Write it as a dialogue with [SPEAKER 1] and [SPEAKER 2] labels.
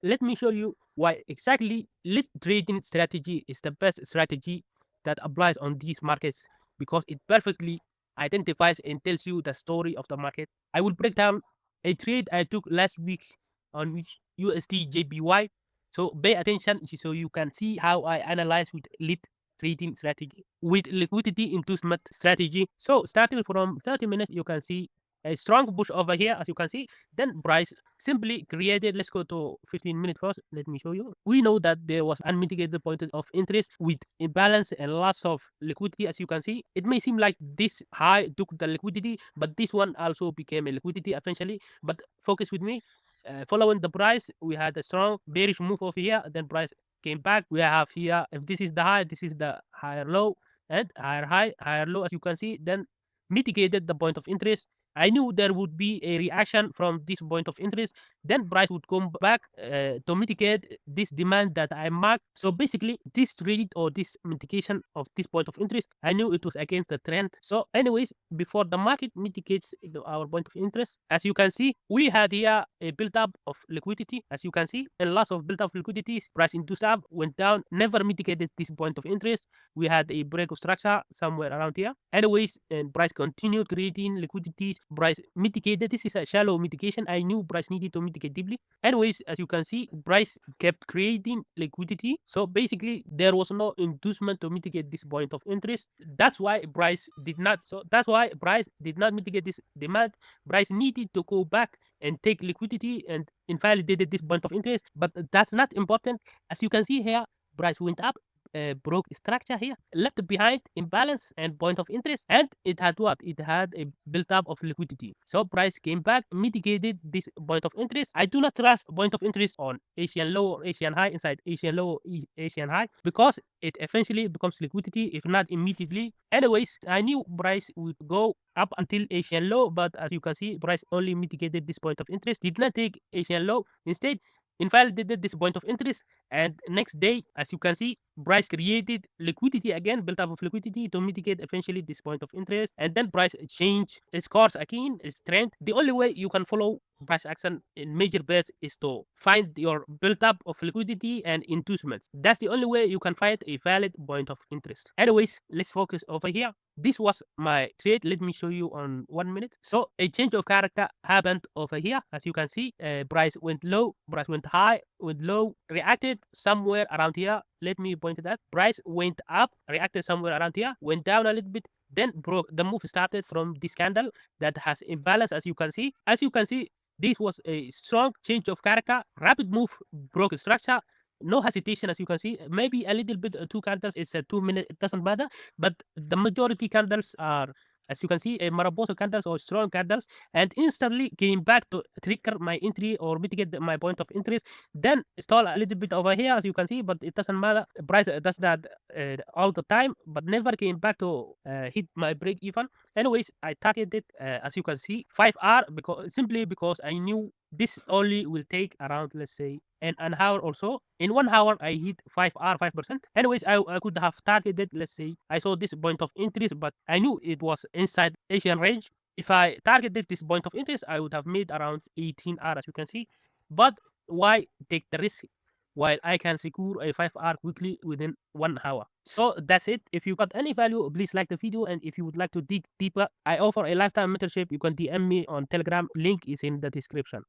[SPEAKER 1] let me show you why exactly lit trading strategy is the best strategy that applies on these markets, because it perfectly identifies and tells you the story of the market. I will break down a trade I took last week on which USDJPY. So pay attention so you can see how I analyze with lit trading strategy with liquidity inducement strategy. So starting from 30 minutes, you can see a strong push over here, as you can see. Then price simply created. Let's go to 15 minutes first. Let me show you. We know that there was unmitigated point of interest with imbalance and loss of liquidity. As you can see, it may seem like this high took the liquidity, but this one also became a liquidity eventually. But focus with me. Following the price, we had a strong bearish move over here. Then price came back. We have here, if this is the high, this is the higher low, and higher high, higher low, as you can see. Then mitigated the point of interest. I knew there would be a reaction from this point of interest. Then price would come back to mitigate this demand that I marked. So basically, this trade or this mitigation of this point of interest, I knew it was against the trend. So, anyways, before the market mitigates our point of interest, as you can see, we had here a build up of liquidity. As you can see, a loss of build up liquidities. Price induced up, went down, never mitigated this point of interest. We had a break of structure somewhere around here. Anyways, and price continued creating liquidities. Price mitigated. This is a shallow mitigation. I knew price needed to mitigate deeply. Anyways, as you can see, price kept creating liquidity. So basically, there was no inducement to mitigate this point of interest. That's why price did not. So that's why price did not mitigate this demand. Price needed to go back and take liquidity and invalidated this point of interest. But that's not important. As you can see here, price went up, broke structure here, left behind imbalance and point of interest, and it had what? It had a built up of liquidity. So price came back, mitigated this point of interest. I do not trust point of interest on Asian low or Asian high inside Asian low or Asian high, because it eventually becomes liquidity if not immediately. Anyways, I knew price would go up until Asian low, but as you can see, price only mitigated this point of interest, did not take Asian low. Instead, invalidated this point of interest, and next day, as you can see, price created liquidity again, built up of liquidity to mitigate eventually this point of interest, and then price change its course again, its trend. The only way you can follow price action in major bets is to find your built up of liquidity and inducements. That's the only way you can find a valid point of interest. Anyways, let's focus over here. This was my trade. Let me show you on 1 minute. So a change of character happened over here. As you can see, price went low, price went high, went low, reacted somewhere around here. Let me point to that. Price went up, reacted somewhere around here, went down a little bit, then broke. The move started from this candle that has imbalance, as you can see. As you can see, this was a strong change of character, rapid move, broke structure, no hesitation, as you can see. Maybe a little bit, 2 candles, it's a 2 minute, it doesn't matter. But the majority candles are, as you can see, a Maraboso candles or strong candles, and instantly came back to trigger my entry or mitigate my point of interest. Then stall a little bit over here, as you can see, but it doesn't matter. Price does that all the time, but never came back to hit my break even. Anyways, I targeted, as you can see, 5R, because simply because I knew this only will take around, let's say, an hour or so. In 1 hour, I hit 5R, 5%. Anyways, I could have targeted, let's say, I saw this point of interest, but I knew it was inside Asian range. If I targeted this point of interest, I would have made around 18R, as you can see. But why take the risk while I can secure a 5R quickly within 1 hour? So that's it. If you got any value, please like the video. And if you would like to dig deeper, I offer a lifetime mentorship. You can DM me on Telegram. Link is in the description.